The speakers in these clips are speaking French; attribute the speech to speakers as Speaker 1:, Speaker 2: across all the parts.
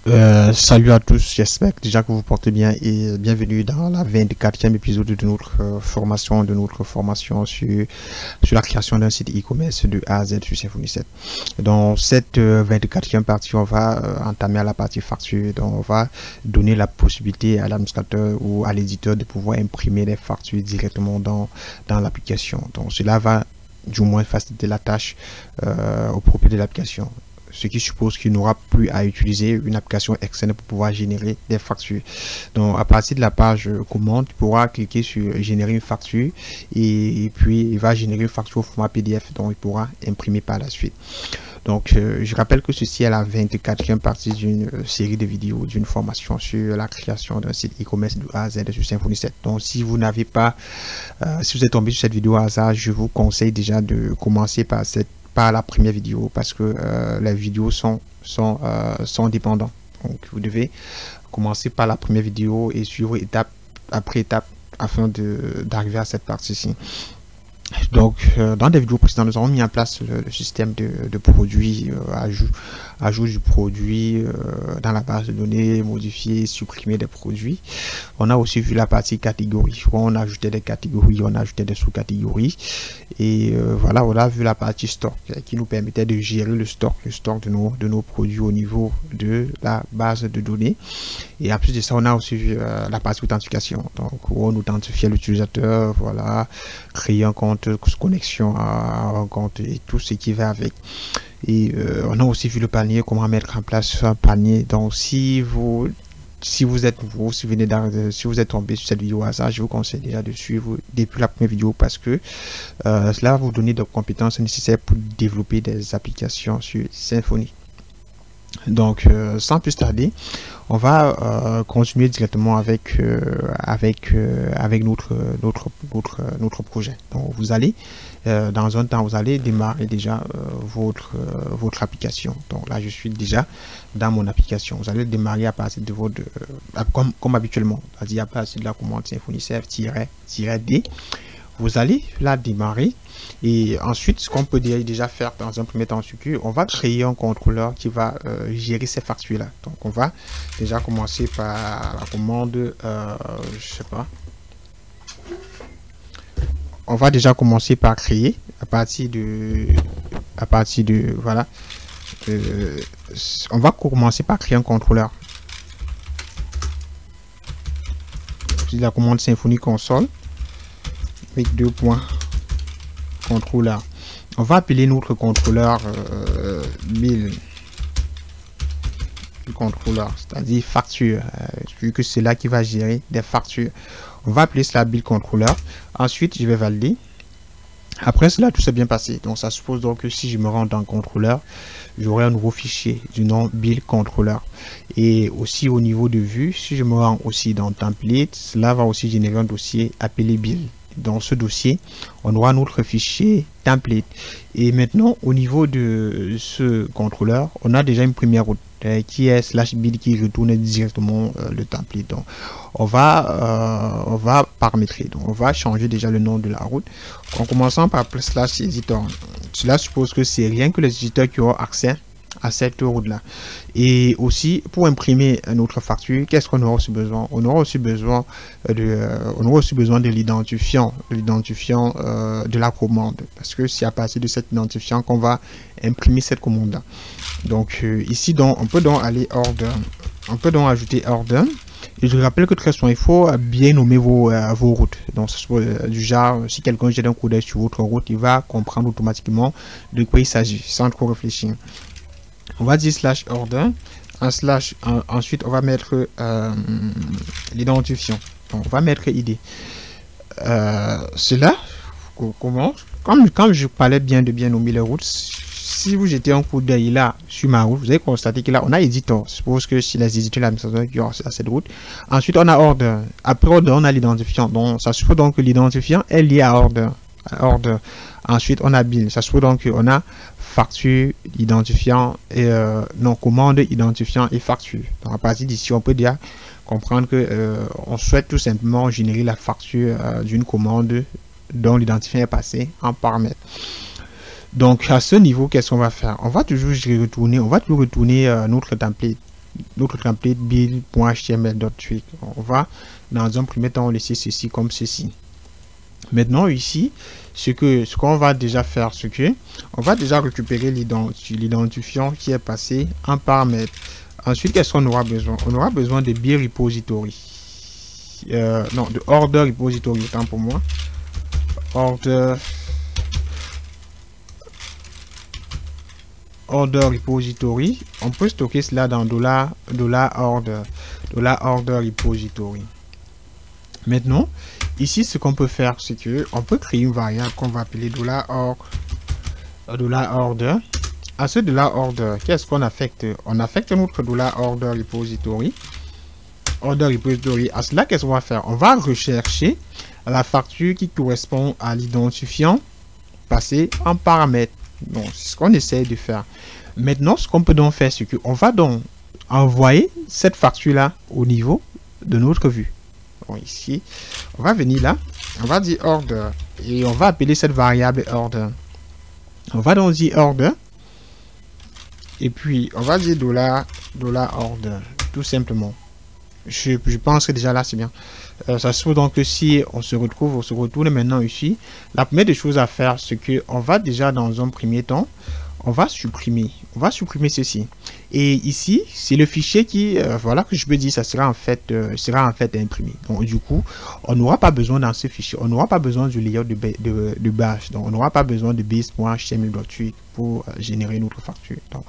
Speaker 1: Salut à tous, j'espère déjà que vous portez bien et bienvenue dans la 24e épisode de notre formation sur la création d'un site e-commerce de A à Z sur Symfony 7. Dans cette 24e partie, on va entamer à la partie facture. Donc, on va donner la possibilité à l'administrateur ou à l'éditeur de pouvoir imprimer les factures directement dans l'application. Donc, cela va du moins faciliter la tâche au propriétaire de l'application, ce qui suppose qu'il n'aura plus à utiliser une application externe pour pouvoir générer des factures. Donc, à partir de la page commande, il pourra cliquer sur générer une facture et puis il va générer une facture au format PDF, dont il pourra imprimer par la suite. Donc, je rappelle que ceci est la 24e partie d'une série de vidéos, d'une formation sur la création d'un site e-commerce de A à Z sur Symfony 7. Donc, si vous n'avez pas, si vous êtes tombé sur cette vidéo à hasard, je vous conseille déjà de commencer par la première vidéo, parce que les vidéos sont dépendants. Donc, vous devez commencer par la première vidéo et suivre étape après étape afin d'arriver à cette partie-ci. Donc, dans des vidéos précédentes, nous avons mis en place le système de produits, ajout du produit dans la base de données, modifier, supprimer des produits. On a aussi vu la partie catégorie, où on ajoutait des catégories, on ajoutait des sous-catégories. Et voilà, on a vu la partie stock qui nous permettait de gérer le stock de nos produits au niveau de la base de données. Et en plus de ça, on a aussi vu la partie authentification, donc où on authentifiait l'utilisateur, voilà, créer un compte, connexion à un compte et tout ce qui va avec. Et on a aussi vu le panier, comment mettre en place un panier. Donc, si vous êtes tombé sur cette vidéo à ça, je vous conseille déjà de suivre depuis la première vidéo, parce que cela va vous donner des compétences nécessaires pour développer des applications sur Symfony. Donc, sans plus tarder, on va continuer directement avec notre projet. Donc, vous allez dans un temps, vous allez démarrer déjà votre application. Donc là, je suis déjà dans mon application. Vous allez démarrer à partir de votre comme habituellement, c'est-à-dire à partir de la commande Symfony -d. Vous allez la démarrer, et ensuite ce qu'on peut déjà faire dans un premier temps, on va créer un contrôleur qui va gérer ces factures là. Donc on va déjà commencer par la commande je sais pas, on va déjà commencer par créer à partir de voilà, on va commencer par créer un contrôleur. La commande Symfony console avec 2 points contrôleur. On va appeler notre contrôleur build contrôleur, c'est-à-dire facture, vu que c'est là qui va gérer des factures. On va appeler cela build contrôleur. Ensuite, je vais valider. Après cela, tout s'est bien passé. Donc, ça suppose donc que si je me rends dans contrôleur, j'aurai un nouveau fichier du nom build contrôleur. Et aussi au niveau de vue, si je me rends aussi dans template, cela va aussi générer un dossier appelé build. Dans ce dossier, on aura notre fichier template. Et maintenant, au niveau de ce contrôleur, on a déjà une première route qui est /build, qui retourne directement le template. Donc, on va paramétrer. Donc, on va changer déjà le nom de la route en commençant par /editor. Cela suppose que c'est rien que les éditeurs qui auront accès à cette route là. Et aussi, pour imprimer notre facture, qu'est-ce qu'on aura aussi besoin? On aura aussi besoin de l'identifiant de la commande, parce que c'est à partir de cet identifiant qu'on va imprimer cette commande là. Donc ici, on peut donc aller order, on peut donc ajouter order. Et je rappelle que très souvent, il faut bien nommer vos routes. Donc, du genre, si quelqu'un jette un coup d'œil sur votre route, il va comprendre automatiquement de quoi il s'agit, sans trop réfléchir. On va dire /order, ensuite on va mettre l'identifiant. On va mettre ID. Cela, comment, comme je parlais bien de bien nommer les routes, si vous jetez un coup d'œil là sur ma route, vous allez constater que là on a éditeur. Je suppose que si les éditeurs l'administrateur qui aura cette route. Ensuite on a order. Après order, on a l'identifiant. Donc ça suppose donc que l'identifiant est lié à order. Ensuite on a build. Ça suppose donc qu'on a facture, identifiant et non, commande, identifiant et facture. Donc à partir d'ici, on peut déjà comprendre que on souhaite tout simplement générer la facture d'une commande dont l'identifiant est passé en paramètre. Donc à ce niveau, qu'est-ce qu'on va faire? On va toujours retourner notre template. notre template build.html.tweak. On va dans un premier temps laisser ceci comme ceci. Maintenant ici, ce qu'on va déjà faire, ce que on va déjà récupérer l'identifiant qui est passé en paramètre. Ensuite, qu'est-ce qu'on aura besoin? On aura besoin de build repository. Non, de order repository, autant pour moi. Order repository. On peut stocker cela dans $order repository. Maintenant, ici, ce qu'on peut faire, c'est que on peut créer une variable qu'on va appeler $order. À ce $order, qu'est-ce qu'on affecte? On affecte notre $order repository. Order repository. À cela, qu'est-ce qu'on va faire? On va rechercher la facture qui correspond à l'identifiant passé en paramètre. Donc, c'est ce qu'on essaie de faire. Maintenant, ce qu'on peut donc faire, c'est qu'on va donc envoyer cette facture-là au niveau de notre vue. Donc, ici, on va venir là, on va dire order et on va appeler cette variable order. On va donc dire order et puis on va dire $order, tout simplement. Je pense que déjà là c'est bien. Ça se trouve donc que si on se retourne maintenant ici, la première des choses à faire, c'est que on va déjà dans un premier temps, on va supprimer ceci. Et ici, c'est le fichier qui, voilà que je peux dire, ça sera en fait imprimé. Donc du coup, on n'aura pas besoin dans ce fichier, on n'aura pas besoin du layout de bash. Donc on n'aura pas besoin de base.html.tweak pour générer notre facture. Donc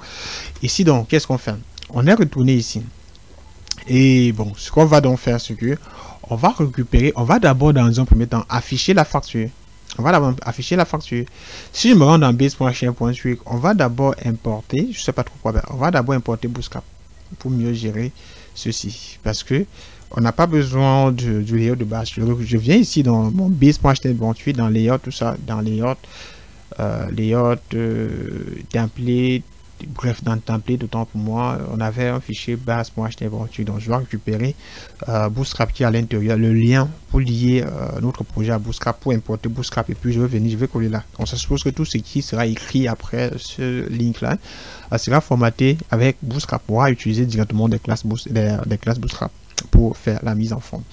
Speaker 1: ici, donc qu'est-ce qu'on fait? On est retourné ici. Et bon, ce qu'on va donc faire, c'est que on va récupérer, on va d'abord dans un premier temps afficher la facture. On va d'abord afficher la facture. Si je me rends dans base.html.tweak, on va d'abord importer, je sais pas trop quoi, on va d'abord importer Bootstrap pour mieux gérer ceci. Parce que on n'a pas besoin du layout de base. Je viens ici dans mon base.html.tweak, dans layout, tout ça, dans layout, template. Bref, dans le template, d'autant pour moi, on avait un fichier base.html. Donc, je vais récupérer Bootstrap qui est à l'intérieur, le lien pour lier notre projet à Bootstrap, pour importer Bootstrap. Et puis, je vais venir, je vais coller là. Donc, ça suppose que tout ce qui sera écrit après ce link-là sera formaté avec Bootstrap. On va utiliser directement des classes Bootstrap pour faire la mise en forme.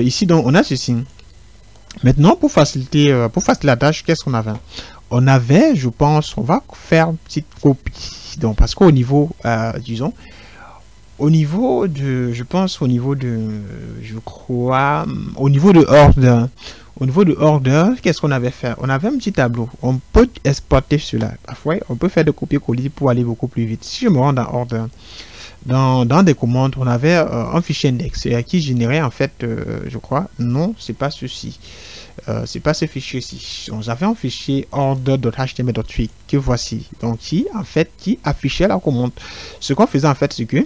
Speaker 1: Ici, donc, on a ceci. Maintenant, pour faciliter la tâche, qu'est-ce qu'on avait? On avait, je pense, on va faire une petite copie. Donc, parce qu'au niveau, disons, au niveau de, je pense, au niveau de, je crois, au niveau de order, qu'est-ce qu'on avait fait? On avait un petit tableau. On peut exporter cela. Parfois, on peut faire de copier-coller pour aller beaucoup plus vite. Si je me rends dans order, dans des commandes, on avait un fichier index qui générait en fait, je crois, non, c'est pas ceci. C'est pas ce fichier-ci. On avait un fichier order.html.tweak que voici. Donc, qui affichait la commande. Ce qu'on faisait en fait, c'est que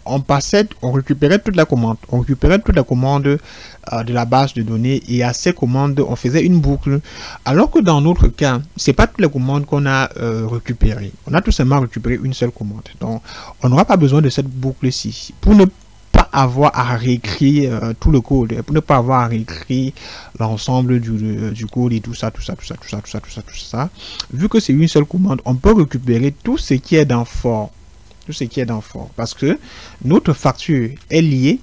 Speaker 1: on récupérait toute la commande. On récupérait toute la commande de la base de données et à ces commandes, on faisait une boucle. Alors que dans notre cas, c'est pas toutes les commandes qu'on a récupérées. On a tout simplement récupéré une seule commande. Donc, on n'aura pas besoin de cette boucle-ci. Pour ne pas avoir à réécrire tout le code, pour ne pas avoir à réécrire l'ensemble du code et tout ça. Vu que c'est une seule commande, on peut récupérer tout ce qui est dans for. Tout ce qui est dans for. Parce que notre facture est liée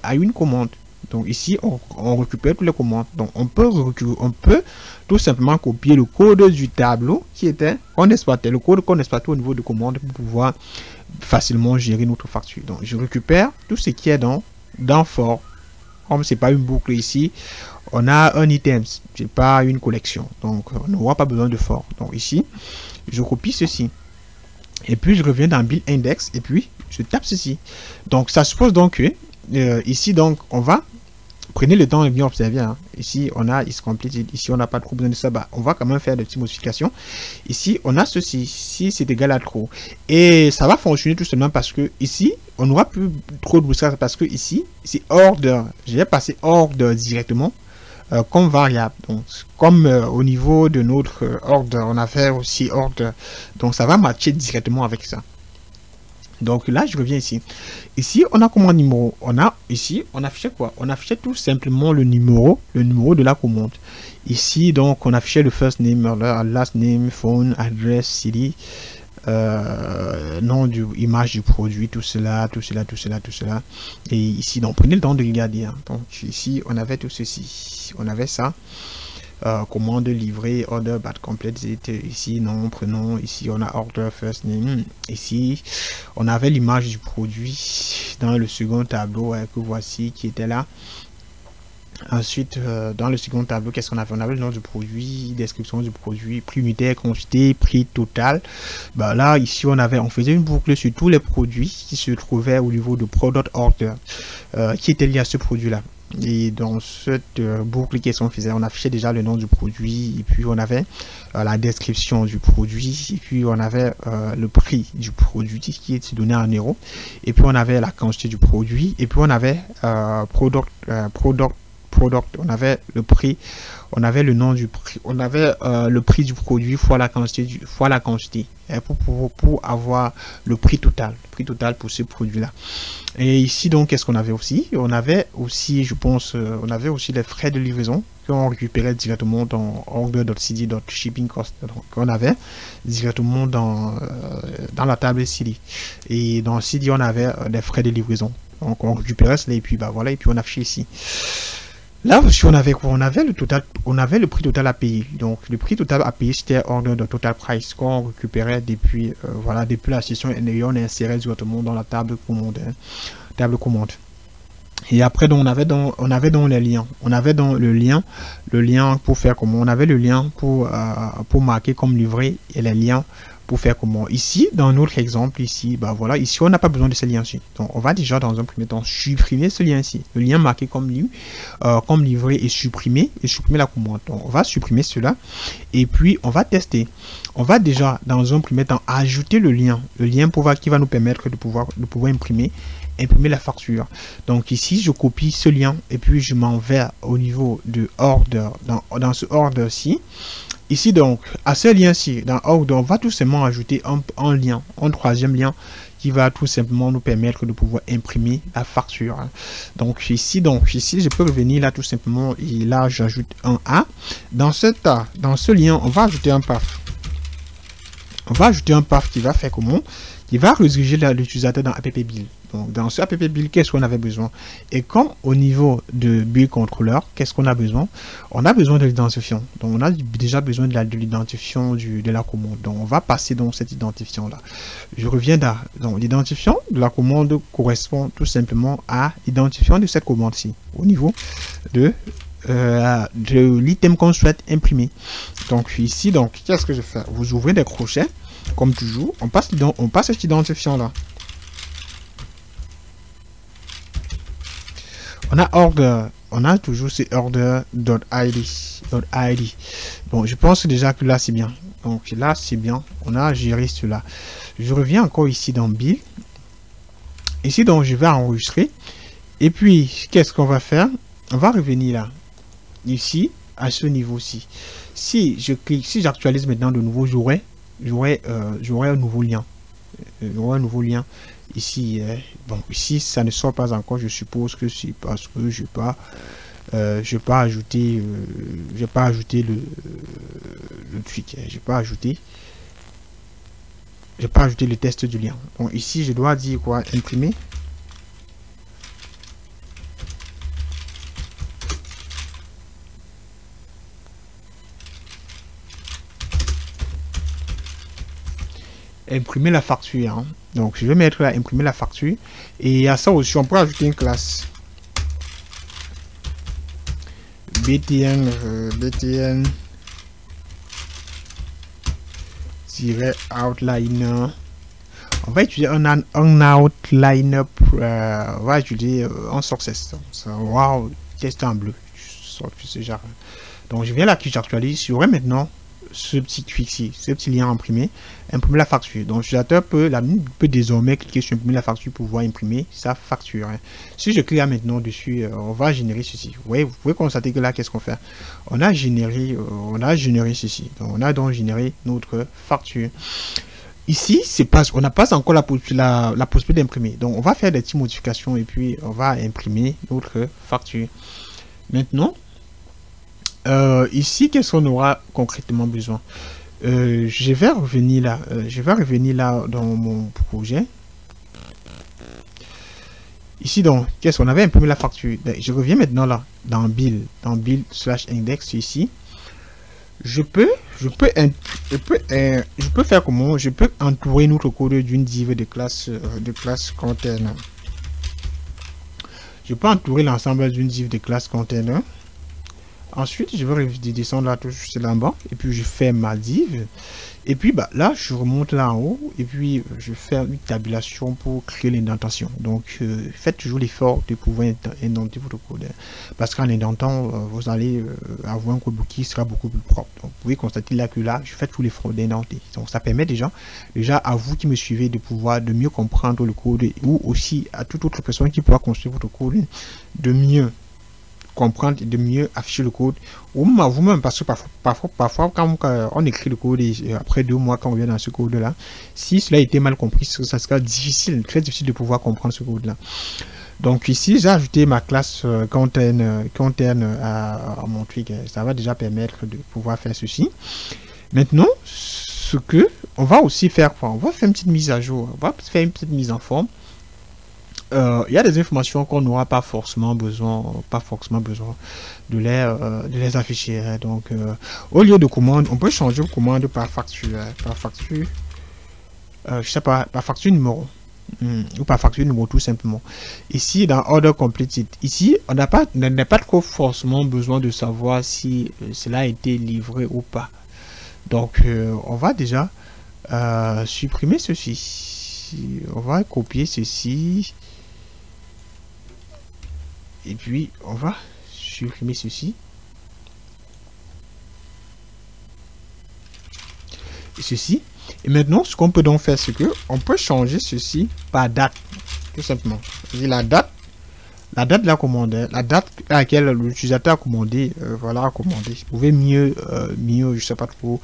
Speaker 1: à une commande. Donc ici, on récupère toutes les commandes. Donc on peut tout simplement copier le code du tableau qu'on exploitait, le code qu'on exploitait au niveau de commande pour pouvoir facilement gérer notre facture. Donc je récupère tout ce qui est dans for. Comme c'est pas une boucle ici, on a un item, c'est pas une collection. Donc on n'aura pas besoin de for. Donc ici, je copie ceci. Et puis je reviens dans build index et puis je tape ceci. Donc ça suppose donc que ici donc on va prenez le temps de bien observer. Hein. Ici on a is completed. Ici on n'a pas trop besoin de ça. Bah, on va quand même faire des petites modifications. Ici on a ceci. Si c'est égal à trop. Et ça va fonctionner tout simplement parce que ici on n'aura plus trop de ça parce que ici c'est order. Je vais passer order directement. Comme variable. Donc, comme au niveau de notre order, on a fait aussi order. Donc, ça va matcher directement avec ça. Donc, là, je reviens ici. Ici, on a commande numéro. Ici, on affichait quoi? On affichait tout simplement le numéro de la commande. Ici, donc, on affichait le first name, last name, phone, address, city, nom du image du produit, tout cela, tout cela, tout cela, tout cela. Et ici, donc prenez le temps de regarder. Hein. Donc ici, on avait tout ceci. On avait ça. Commande livrée, order but complete. Ici, non, prenons. Ici, on a order first name. Ici, on avait l'image du produit dans le second tableau que voici qui était là. Ensuite, dans le second tableau, qu'est-ce qu'on avait? On avait le nom du produit, description du produit, prix unitaire, quantité, prix total. Bah là, ici, on faisait une boucle sur tous les produits qui se trouvaient au niveau de product order, qui étaient liés à ce produit-là. Et dans cette boucle, qu'est-ce qu'on faisait? On affichait déjà le nom du produit, et puis on avait la description du produit, et puis on avait le prix du produit qui était donné en euros, et puis on avait la quantité du produit, et puis on avait product, on avait le prix, on avait le nom du prix, on avait le prix du produit fois la quantité, pour avoir le prix total pour ce produit là. Et ici donc qu'est-ce qu'on avait aussi? On avait aussi, je pense, on avait aussi les frais de livraison qu'on récupérait directement dans order.cd.shipping.cost. Donc on avait directement dans la table CD, et dans CD on avait les frais de livraison, donc on récupérait cela, et puis bah voilà, et puis on affiche ici. Là aussi on avait quoi? On avait le total, on avait le prix total à payer. Donc le prix total à payer, c'était order de total price qu'on récupérait depuis voilà, depuis la session, et on insérait directement dans la table commande, hein, table commande. Et après donc on avait dans les liens, on avait dans le lien pour faire comment? On avait le lien pour marquer comme livré, et les liens pour faire comment? Ici dans notre exemple ici, bah voilà, ici on n'a pas besoin de ce lien ci. Donc on va déjà dans un premier temps supprimer ce lien ci, le lien marqué comme livré, et supprimer la commande. Donc on va supprimer cela, et puis on va tester. On va déjà dans un premier temps ajouter le lien qui va nous permettre de pouvoir imprimer la facture. Donc ici je copie ce lien, et puis je m'en vais au niveau de order, dans ce order ci. Ici donc à ce lien-ci, dans order, on va tout simplement ajouter un lien, un troisième lien qui va tout simplement nous permettre de pouvoir imprimer la facture. Donc ici je peux revenir là tout simplement, et là j'ajoute un A. Dans ce lien, on va ajouter un path. On va ajouter un path qui va faire comment? Qui va rediriger l'utilisateur dans app build. Donc dans ce app build, qu'est-ce qu'on avait besoin? Et comme au niveau de build controller, qu'est-ce qu'on a besoin? On a besoin de l'identifiant. Donc on a déjà besoin de l'identifiant de la commande. Donc on va passer dans cet identifiant là. Je reviens là. Donc l'identifiant de la commande correspond tout simplement à l'identifiant de cette commande-ci au niveau de l'item qu'on souhaite imprimer. Donc ici, donc qu'est-ce que je fais? Vous ouvrez des crochets comme toujours, on passe cet identifiant là. On a order, on a toujours ce order.id. Bon, je pense déjà que là c'est bien. Donc là c'est bien, on a géré cela. Je reviens encore ici dans build. Ici donc je vais enregistrer, et puis qu'est-ce qu'on va faire? On va revenir là, ici à ce niveau-ci. Si je clique, si j'actualise maintenant de nouveau, j'aurai un nouveau lien. Ici. Bon, ici ça ne sort pas encore. Je suppose que c'est parce que je n'ai pas ajouté le truc. J'ai pas ajouté le test du lien. Donc ici je dois dire quoi? Imprimer. Imprimer la facture, hein. Donc je vais mettre là imprimer la facture, et à ça aussi on peut ajouter une classe btn outliner. On va utiliser un outliner, on va utiliser un success. Wow, test en bleu, ce genre. Donc je viens là, qui j'actualise, j'aurai maintenant ce petit tweak ici, ce petit lien imprimer la facture. Donc l'utilisateur peut désormais cliquer sur imprimer la facture pour pouvoir imprimer sa facture, hein. Si je clique là maintenant dessus, on va générer ceci. Vous pouvez constater que là qu'est-ce qu'on fait? On a généré ceci. Donc on a donc généré notre facture. Ici c'est pas, on n'a pas encore la possibilité d'imprimer. Donc on va faire des petites modifications, et puis on va imprimer notre facture. Maintenant ici, qu'est-ce qu'on aura concrètement besoin? je vais revenir là. Je vais revenir là dans mon projet. Ici, donc, qu'est-ce qu'on avait imprimé la facture? Je reviens maintenant là, dans build/index ici. Je peux faire comment? Je peux entourer notre code d'une div de classe container. Je peux entourer l'ensemble d'une div de classe container. Ensuite, je vais descendre là, tout là en bas, et puis je fais ma div. Et puis bah, là, je remonte là en haut, et puis je fais une tabulation pour créer l'indentation. Donc, faites toujours l'effort de pouvoir indenter votre code. Parce qu'en indentant, vous allez avoir un code qui sera beaucoup plus propre. Donc, vous pouvez constater là que là, je fais tout l'effort d'indenter. Donc, ça permet déjà à vous qui me suivez de pouvoir de mieux comprendre le code, ou aussi à toute autre personne qui pourra construire votre code de mieux comprendre et de mieux afficher le code, ou même à vous-même, parce que parfois quand on écrit le code et après 2 mois quand on vient dans ce code là, si cela a été mal compris, ça sera difficile, très difficile de pouvoir comprendre ce code là. Donc ici j'ai ajouté ma classe container à mon truc, ça va déjà permettre de pouvoir faire ceci. Maintenant ce que on va aussi faire, on va faire une petite mise à jour, on va faire une petite mise en forme. Il y a des informations qu'on n'aura pas forcément besoin de les afficher. Hein. Donc, au lieu de commande, on peut changer de commande par facture, je sais pas, par facture numéro. Ou par facture numéro tout simplement. Ici, dans Order Completed, ici, on n'a pas trop forcément besoin de savoir si cela a été livré ou pas. Donc, on va déjà supprimer ceci. On va copier ceci. Et puis, on va supprimer ceci. Et ceci. Et maintenant, ce qu'on peut donc faire, c'est que on peut changer ceci par date. Tout simplement. La date de la commande, la date à laquelle l'utilisateur a commandé, voilà, a commandé. Vous pouvez mieux, je sais pas trop,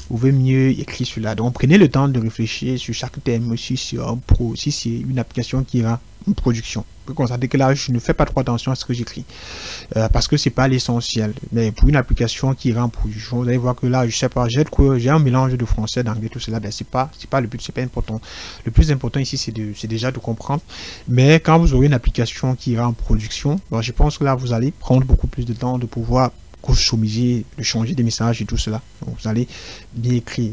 Speaker 1: vous pouvez mieux écrire cela. Donc, prenez le temps de réfléchir sur chaque thème, si c'est une application qui ira en production. Vous pouvez constater que là, je ne fais pas trop attention à ce que j'écris, parce que c'est pas l'essentiel. Mais pour une application qui ira en production, vous allez voir que là, je sais pas, j'ai un mélange de français, d'anglais, tout cela. Ben, c'est pas le but, c'est pas important. Le plus important ici, c'est déjà de comprendre. Mais quand vous aurez une application qui ira en production, ben, je pense que là, vous allez prendre beaucoup plus de temps de pouvoir customiser, de changer des messages et tout cela. Donc, vous allez bien écrire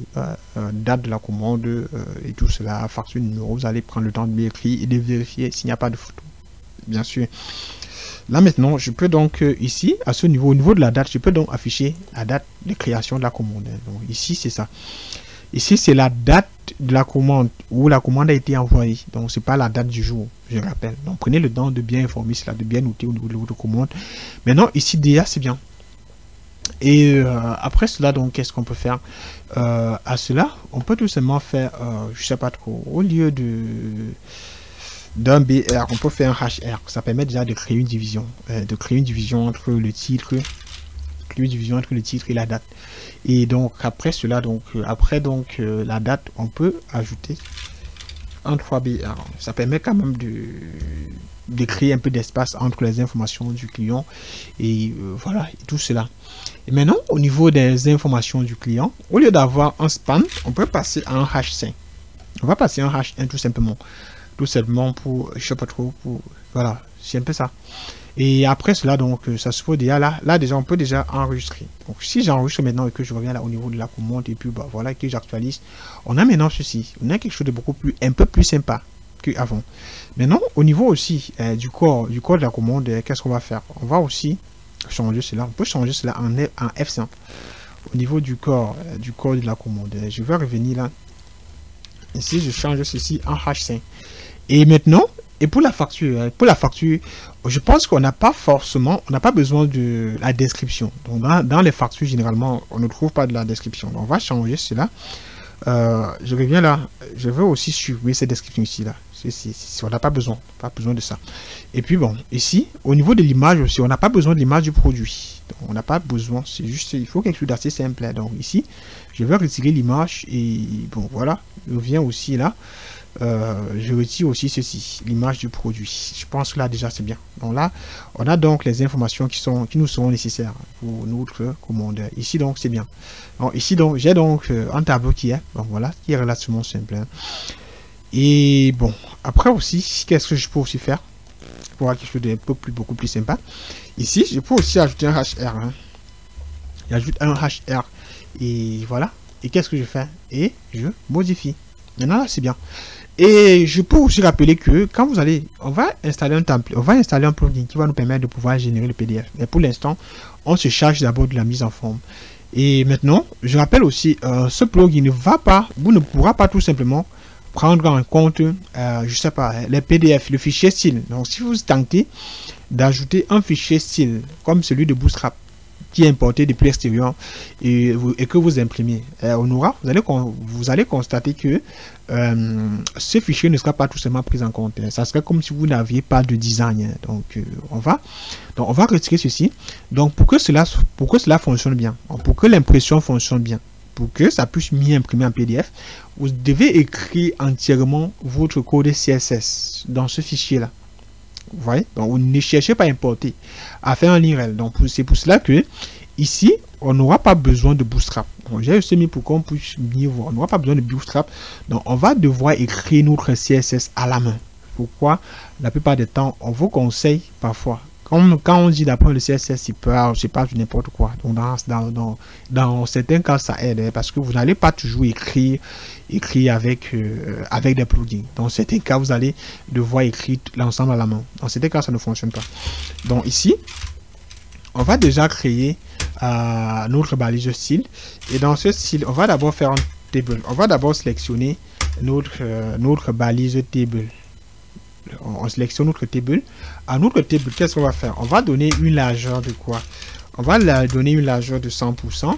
Speaker 1: date de la commande et tout cela, facture numéro. Vous allez prendre le temps de bien écrire et de vérifier s'il n'y a pas de photo. Bien sûr. Là maintenant, je peux donc ici, à ce niveau, au niveau de la date, je peux donc afficher la date de création de la commande. Donc ici, c'est ça. Ici, c'est la date de la commande où la commande a été envoyée. Donc, c'est pas la date du jour, je rappelle. Donc, prenez le temps de bien informer cela, de bien noter au niveau de votre commande. Maintenant, ici, déjà, c'est bien. Et après cela, donc, qu'est-ce qu'on peut faire à cela? On peut tout simplement faire, je sais pas trop, au lieu d'un BR, on peut faire un HR. Ça permet déjà de créer une division, entre le titre, et la date. Et donc après cela, la date, on peut ajouter un 3BR. Ça permet quand même de créer un peu d'espace entre les informations du client et voilà, et tout cela. Et maintenant, au niveau des informations du client, au lieu d'avoir un span, on peut passer à un H5. On va passer à un H1 tout simplement. Tout simplement pour, je sais pas trop, pour, voilà, c'est un peu ça. Et après cela, donc, ça se peut déjà là déjà, on peut déjà enregistrer. Donc, si j'enregistre maintenant et que je reviens là au niveau de la commande et puis, bah, voilà, que j'actualise, on a maintenant ceci. On a quelque chose de un peu plus sympa qu'avant. Maintenant, au niveau aussi du corps de la commande, qu'est-ce qu'on va faire? On va aussi changer cela. On peut changer cela en F5. Au niveau du corps de la commande, je vais revenir là. Ici, je change ceci en H5. Et maintenant, et pour la facture, je pense qu'on n'a pas besoin de la description. Donc, dans les factures, généralement, on ne trouve pas de la description. Donc, on va changer cela. Je reviens là. Je veux aussi supprimer cette description ici, là. On n'a pas besoin de ça. Et puis, bon, ici, au niveau de l'image aussi, on n'a pas besoin de l'image du produit. Donc, on n'a pas besoin, c'est juste, il faut quelque chose d'assez simple. Donc, ici, je vais retirer l'image et bon, voilà. Je viens aussi là. je retire aussi ceci, l'image du produit. Je pense que là déjà c'est bien. Donc là, on a donc les informations qui nous seront nécessaires pour notre commandeur. Ici donc c'est bien. Donc ici donc j'ai donc un tableau qui est, donc voilà, qui est relativement simple. Hein. Et bon, après aussi, qu'est-ce que je peux aussi faire pour avoir quelque chose de beaucoup plus sympa. Ici, je peux aussi ajouter un HR. Hein. J'ajoute un HR et voilà. Et qu'est-ce que je fais? Et je modifie. Maintenant là, c'est bien. Et je peux aussi rappeler que quand vous allez, on va installer un template, on va installer un plugin qui va nous permettre de pouvoir générer le PDF. Mais pour l'instant, on se charge d'abord de la mise en forme. Et maintenant, je rappelle aussi, ce plugin ne va pas, vous ne pourra pas tout simplement prendre en compte, je sais pas, les PDF, le fichier style. Donc, si vous tentez d'ajouter un fichier style comme celui de Bootstrap qui est importé depuis l'extérieur et que vous imprimez, vous allez constater que ce fichier ne sera pas tout simplement pris en compte. Ça serait comme si vous n'aviez pas de design. Donc, on va retirer ceci. Donc, pour que cela fonctionne bien, pour que l'impression fonctionne bien, pour que ça puisse mieux imprimer en PDF, vous devez écrire entièrement votre code CSS dans ce fichier-là. Vous voyez? Donc, vous ne cherchez pas à importer, à faire un ligne. Donc, c'est pour cela que ici, on n'aura pas besoin de Bootstrap. J'ai aussi mis pour qu'on puisse mieux voir. On n'aura pas besoin de Bootstrap. Donc, on va devoir écrire notre CSS à la main. Pourquoi? La plupart du temps, on vous conseille parfois. Quand on dit d'apprendre le CSS, c'est pas du n'importe quoi. Donc, dans certains cas, ça aide parce que vous n'allez pas toujours écrire avec des plugins. Dans certains cas, vous allez devoir écrire l'ensemble à la main. Dans certains cas, ça ne fonctionne pas. Donc, ici, on va déjà créer notre balise style. Et dans ce style, on va d'abord faire un table. On va d'abord sélectionner notre balise table. On sélectionne notre table. À notre table, qu'est-ce qu'on va faire? On va donner une largeur de quoi? On va donner une largeur de 100%.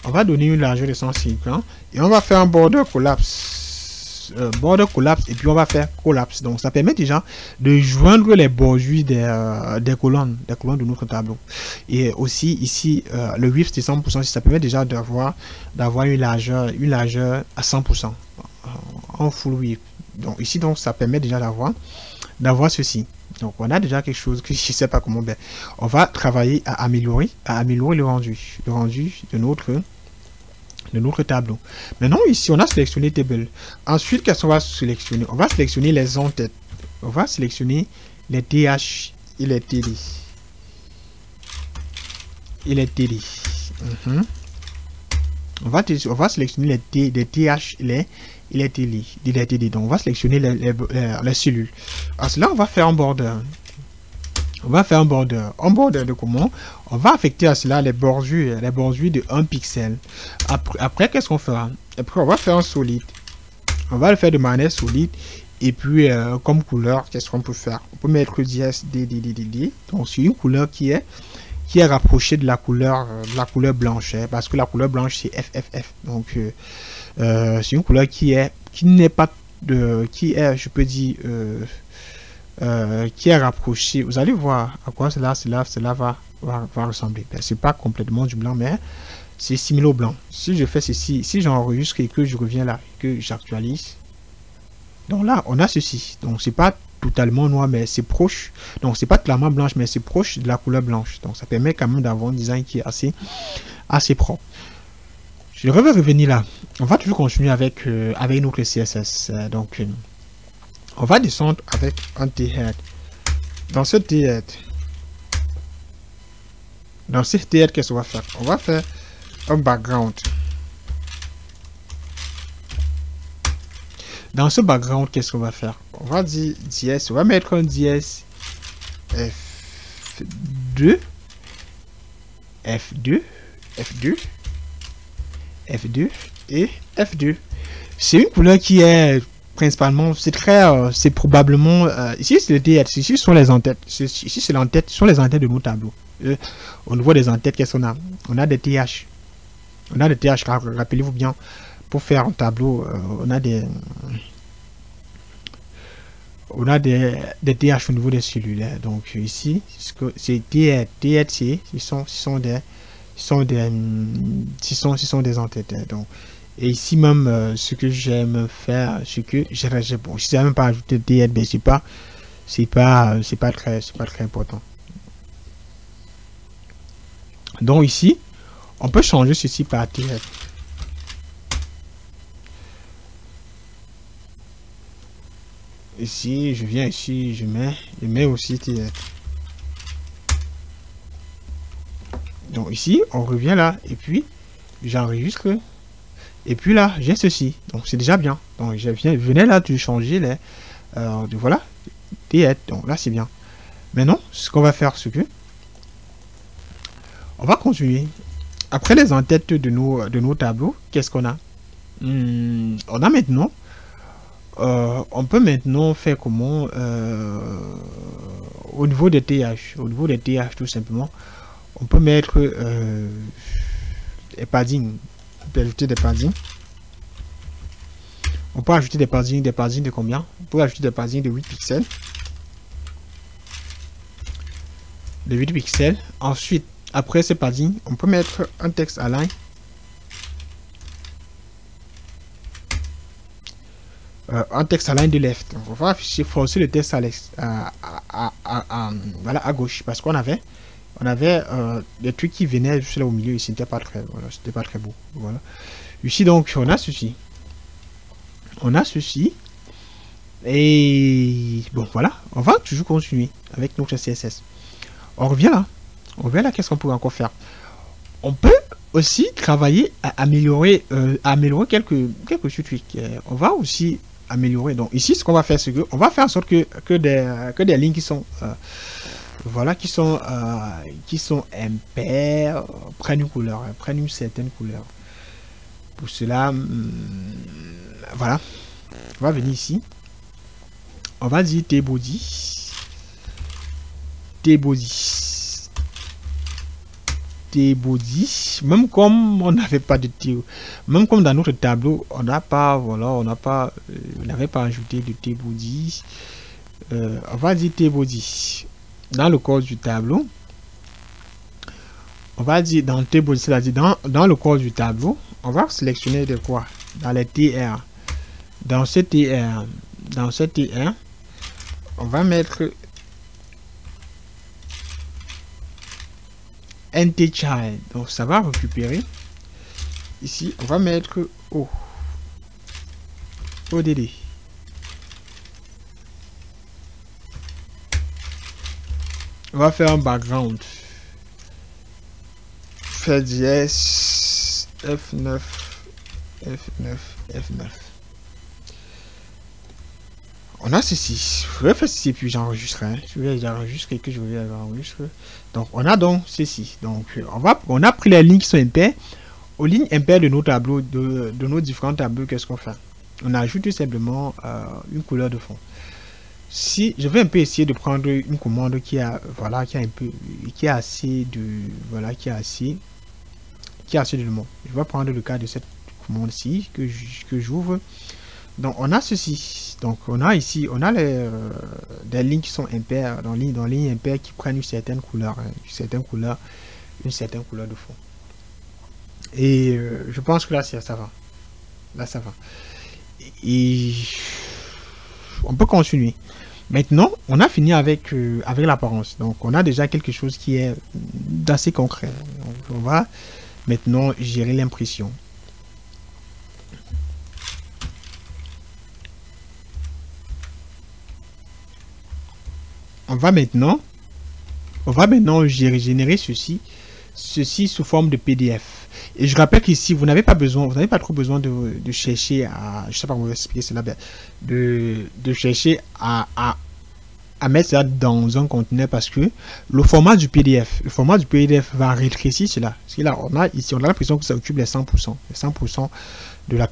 Speaker 1: On va donner une largeur de 150. Et on va faire un border collapse. Et puis on va faire collapse. Donc ça permet déjà de joindre les bordures des colonnes de notre tableau. Et aussi ici, le width de 100%, ça permet déjà d'avoir une largeur à 100%. En full width. Donc ici, donc ça permet déjà d'avoir ceci. Donc on a déjà quelque chose que je ne sais pas comment. Ben, on va travailler à améliorer le rendu de notre tableau. Maintenant ici on a sélectionné table. Ensuite qu'est-ce qu'on va sélectionner? On va sélectionner les en-têtes. On va sélectionner les TH et les TD. On va sélectionner les TH et les TD. Donc on va sélectionner les cellules. À cela on va faire un border. Un border de comment? On va affecter à cela les bordures de 1 pixel. Après qu'est-ce qu'on fera? Après on va faire un solide. On va le faire de manière solide. Et puis comme couleur, qu'est-ce qu'on peut faire? On peut mettre DD. Donc c'est une couleur qui est rapprochée de la couleur blanche, hein, parce que la couleur blanche c'est FFF. Donc c'est une couleur qui est rapproché. Vous allez voir à quoi cela va ressembler. C'est pas complètement du blanc, mais c'est similaire au blanc. Si je fais ceci, si j'enregistre et que je reviens là, que j'actualise, donc là on a ceci. Donc c'est pas totalement noir, mais c'est proche. Donc c'est pas clairement blanche, mais c'est proche de la couleur blanche. Donc ça permet quand même d'avoir un design qui est assez propre. Je vais revenir là. On va toujours continuer avec notre CSS. Donc on va descendre avec un T-head. Dans ce T-head, qu'est-ce qu'on va faire? On va faire un background. Dans ce background, qu'est-ce qu'on va faire? On va dire DS. On va mettre un DS F2 et F2. C'est une couleur qui est principalement, c'est probablement ici c'est le TH, ici sont les en-têtes, ici c'est l'en-tête, ce sont les en-têtes de nos tableaux. Au niveau des en-têtes, qu'est-ce qu'on a? On a des TH, rappelez-vous bien, pour faire un tableau, on a des TH au niveau des cellules. Donc ici c'est THC, ce sont des en-têtes. Donc Et ici même, ce que j'aime faire, ce que j'ai bon, si j'ai même pas ajouté de TF, mais c'est pas très important. Donc ici, on peut changer ceci par TF. Ici, je viens ici, je mets aussi TF. Donc ici, on revient là, et puis j'enregistre. Et puis là, j'ai ceci. Donc c'est déjà bien. Donc je venais là de changer les... voilà, TF. Donc là, c'est bien. Maintenant, ce qu'on va faire, c'est que... on va continuer. Après les en-têtes de nos tableaux, qu'est-ce qu'on a? On a maintenant... on peut maintenant faire comment au niveau des TH. Au niveau des TH, tout simplement, on peut mettre des paddings. On peut ajouter des paddings. On peut ajouter des paddings de combien? On peut ajouter des paddings de 8 pixels. De 8 pixels. Ensuite, après ces paddings, on peut mettre un texte align. Un texte align de left. Donc, on va afficher, forcer le texte voilà, à gauche. Parce qu'on avait des trucs qui venaient juste là au milieu. Ici, c'était pas très beau. Voilà. Ici, donc, on a ceci. Et bon, voilà. On va toujours continuer avec notre CSS. On revient là. Qu'est-ce qu'on pourrait encore faire? On peut aussi travailler à améliorer, quelques trucs. On va aussi améliorer. Donc ici, ce qu'on va faire, c'est que on va faire en sorte que des lignes qui sont voilà, qui sont impairs prennent une couleur, prennent une certaine couleur. Pour cela, voilà, on va venir ici. On va dire tbody. Même comme on n'avait pas de tbody, même comme dans notre tableau, on n'avait pas ajouté de tbody. On va dire tbody dans le corps du tableau. On va dire dans tbody, c'est-à-dire dans le corps du tableau, on va sélectionner de quoi? Dans les TR. Dans ce TR, on va mettre ntchild. Donc ça va récupérer. Ici, on va mettre ODD. On va faire un background. Fait dièse F9. On a ceci. Je vais faire ceci puis j'enregistre. J'enregistre et que je vais enregistrer. Donc on a donc ceci. Donc on a pris les lignes qui sont impaires. Aux lignes impaires de nos tableaux, de nos différents tableaux, qu'est-ce qu'on fait? On ajoute tout simplement une couleur de fond. Si je vais un peu essayer de prendre une commande qui a assez d'éléments. Je vais prendre le cas de cette commande-ci que j'ouvre. Donc on a ceci. Donc on a ici, on a des lignes qui sont impaires, dans lignes impaires qui prennent une certaine couleur, une certaine couleur de fond. Et je pense que là ça va. Là ça va. Et on peut continuer. Maintenant, on a fini avec l'apparence. Donc on a déjà quelque chose qui est d'assez concret. Donc, on va maintenant gérer l'impression. On va maintenant générer ceci sous forme de PDF. Et je rappelle qu'ici, vous n'avez pas trop besoin de chercher à, je sais pas comment vous expliquer cela, de chercher à mettre ça dans un conteneur parce que le format du PDF va rétrécir cela. Parce que là, on a l'impression que ça occupe les 100%. Les 100% de la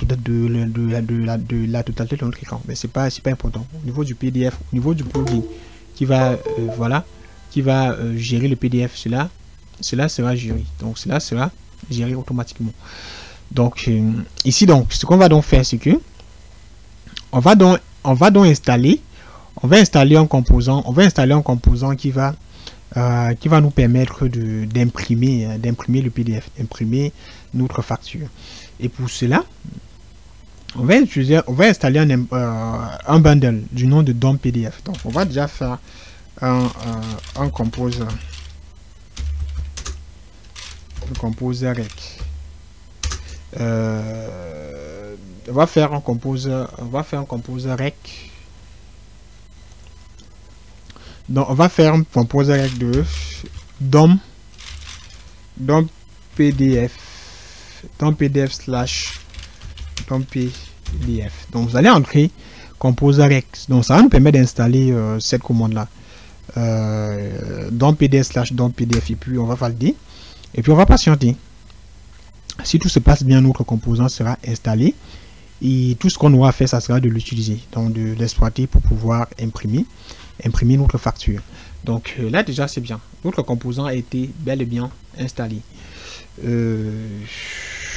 Speaker 1: totalité de notre écran. Mais c'est pas important. Au niveau du PDF, au niveau du plugin qui va gérer le PDF, cela sera géré. Donc cela sera géré automatiquement. Donc ici, donc ce qu'on va donc faire, c'est que on va installer un composant qui va qui va nous permettre d'imprimer le PDF, d'imprimer notre facture. Et pour cela, on va installer un bundle du nom de DOM PDF. Donc, on va déjà faire un compose rec. On va faire un compose rec. Donc, on va faire un compose rec de DOM PDF slash DOM PDF. Donc, vous allez entrer compose rec. Donc, ça va nous permettre d'installer cette commande là. DOM PDF slash DOM PDF, et puis on va valider et puis on va patienter. Si tout se passe bien, notre composant sera installé et tout ce qu'on aura fait, ça sera de l'utiliser, donc de l'exploiter pour pouvoir imprimer notre facture. Donc là déjà c'est bien, notre composant a été bel et bien installé.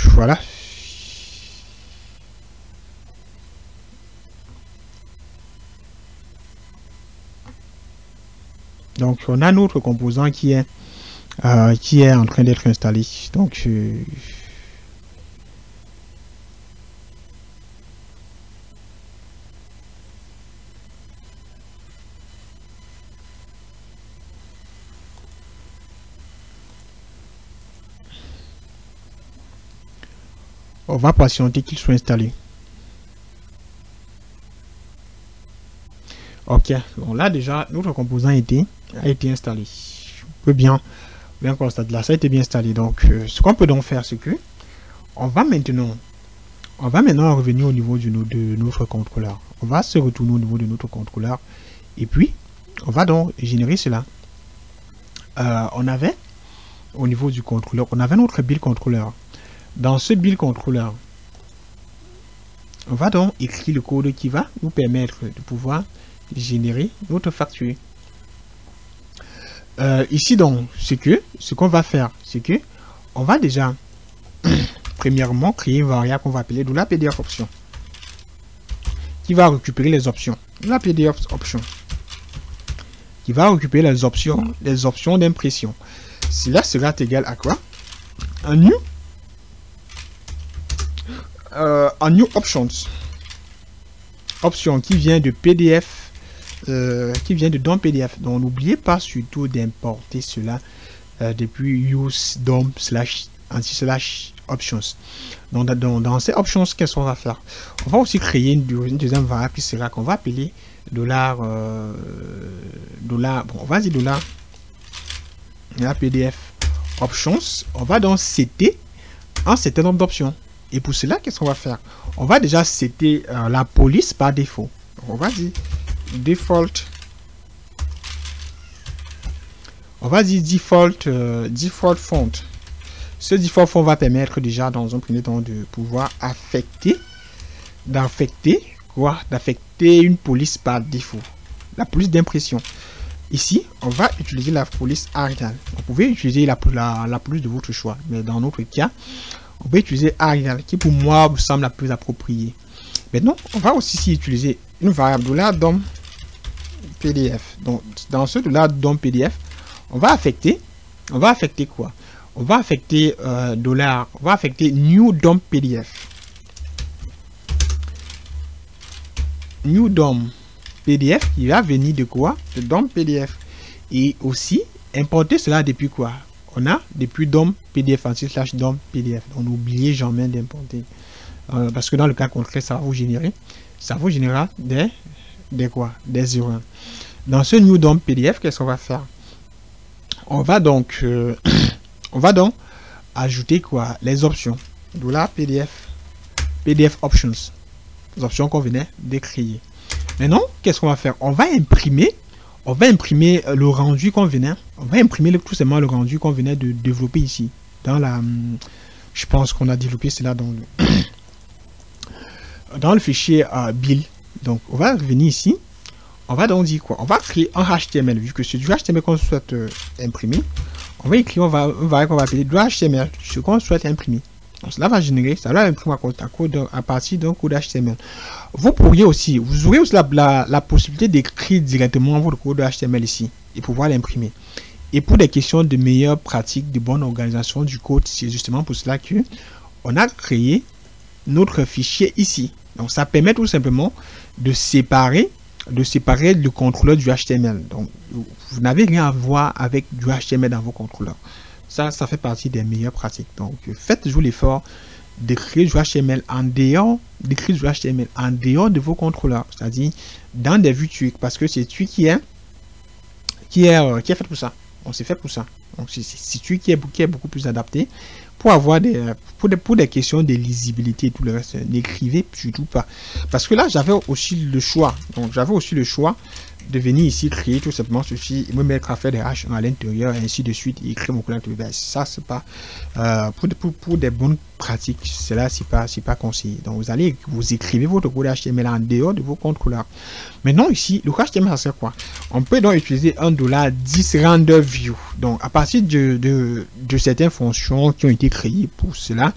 Speaker 1: Voilà. Donc on a notre composant qui est en train d'être installé. Donc on va patienter qu'il soit installé. Ok, bon là déjà notre composant a été installé. On peut bien constater là, ça a été bien installé. Donc ce qu'on peut donc faire, c'est que on va maintenant revenir au niveau de notre contrôleur. On va se retourner au niveau de notre contrôleur et puis on va donc générer cela. On avait au niveau du contrôleur, on avait notre build contrôleur. Dans ce build contrôleur, on va donc écrire le code qui va nous permettre de pouvoir générer notre facture. Ici donc, ce qu'on va faire, c'est que on va déjà premièrement créer une variable qu'on va appeler de la PDF option, qui va récupérer les options. La PDF option qui va récupérer les options d'impression. Cela sera égal à quoi? Un new options, option qui vient de PDF, qui vient de DOM PDF. Donc n'oubliez pas surtout d'importer cela depuis use DOM slash options. Donc dans ces options, qu'est-ce qu'on va faire? On va aussi créer une deuxième variable qui sera qu'on va appeler dollar, bon on va dire dollar la PDF options. On va donc setter un certain nombre d'options. Et pour cela, qu'est-ce qu'on va faire? On va déjà setter la police par défaut. Donc, on va dire default. On va dire default font. Ce default font va permettre déjà dans un premier temps de pouvoir d'affecter une police par défaut. La police d'impression. Ici, on va utiliser la police Arial. Vous pouvez utiliser la police de votre choix, mais dans notre cas, on peut utiliser Arial, qui pour moi vous semble la plus appropriée. Maintenant, on va aussi utiliser une variable de la DOM PDF. Donc, dans ce de la DOM PDF, on va affecter quoi? On va affecter new DOM PDF. New DOM PDF qui va venir de quoi? De DOM PDF. Et aussi importer cela depuis quoi? On a depuis DOM PDF slash DOM PDF. Donc n'oubliez jamais d'importer. Parce que dans le cas contraire, ça va vous générera des erreurs. Dans ce new DOM PDF, qu'est-ce qu'on va faire? On va donc ajouter quoi? Les options de la PDF options, les options qu'on venait de créer. Maintenant, qu'est-ce qu'on va faire? On va imprimer le rendu qu'on venait. On va imprimer tout simplement le rendu qu'on venait de développer ici. Dans la, je pense qu'on a développé cela dans le fichier build. Donc, on va revenir ici. On va donc dire quoi? On va créer un HTML. Vu que c'est du HTML qu'on souhaite imprimer, on va écrire, on va appeler du HTML, ce qu'on souhaite imprimer. Donc, cela va générer, ça va imprimer à partir d'un code HTML. Vous aurez aussi la possibilité d'écrire directement votre code HTML ici et pouvoir l'imprimer. Et pour des questions de meilleure pratique, de bonne organisation du code, c'est justement pour cela que on a créé notre fichier ici. Donc ça permet tout simplement de séparer le contrôleur du HTML. Donc vous n'avez rien à voir avec du HTML dans vos contrôleurs. Ça fait partie des meilleures pratiques. Donc faites toujours l'effort d'écrire du HTML en dehors, de vos contrôleurs, c'est-à-dire dans des vues Twig, parce que c'est Twig qui est fait pour ça. On s'est fait pour ça. Donc c'est Twig qui est beaucoup plus adapté pour avoir pour des questions de lisibilité et tout le reste. N'écrivez surtout pas, parce que là j'avais aussi le choix. Donc j'avais aussi le choix de venir ici créer tout simplement ceci et me mettre à faire des H1 à l'intérieur et ainsi de suite et écrire mon code. Ça c'est pas pour des bonnes pratiques, cela c'est pas conseillé. Donc vous écrivez votre code HTML en dehors de vos contrôleurs. Maintenant ici le HTML ça sert quoi? On peut donc utiliser un $10 render view. Donc à partir de certaines fonctions qui ont été créées pour cela,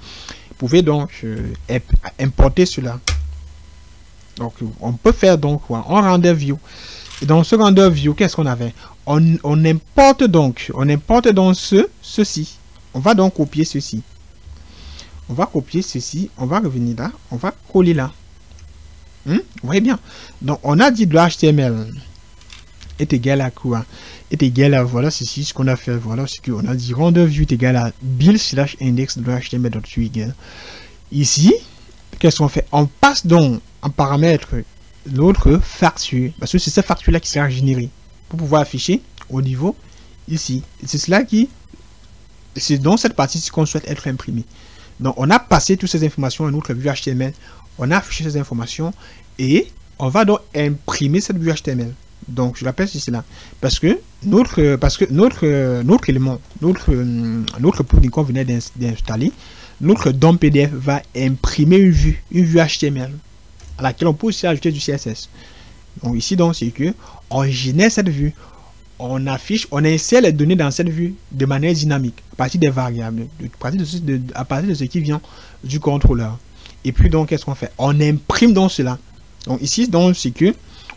Speaker 1: vous pouvez donc importer cela. Donc on peut faire donc quoi? On render view. Et dans ce render view, qu'est-ce qu'on avait? On importe donc ceci. On va donc copier ceci. On va copier ceci. On va revenir là. On va coller là. Vous voyez bien. Donc on a dit de HTML est égal à quoi? Est égal à voilà ceci ce qu'on a fait. Voilà ce qu'on a dit. Render view est égal à build/index de HTML.twig. Ici, qu'est-ce qu'on fait? On passe donc en paramètre l'autre facture, parce que c'est cette facture là qui sera générée pour pouvoir afficher au niveau ici. C'est cela c'est dans cette partie qu'on souhaite être imprimé. Donc on a passé toutes ces informations à notre vue HTML, on a affiché ces informations et on va donc imprimer cette vue HTML. Donc je l'appelle ceci là parce que notre élément, notre plugin qu'on venait d'installer, notre DOM PDF va imprimer une vue HTML à laquelle on peut aussi ajouter du CSS. Donc ici donc c'est que on génère cette vue, on affiche, on insère les données dans cette vue de manière dynamique à partir des variables, à partir de ce qui vient du contrôleur. Et puis donc qu'est-ce qu'on fait? On imprime donc cela. Donc ici donc c'est que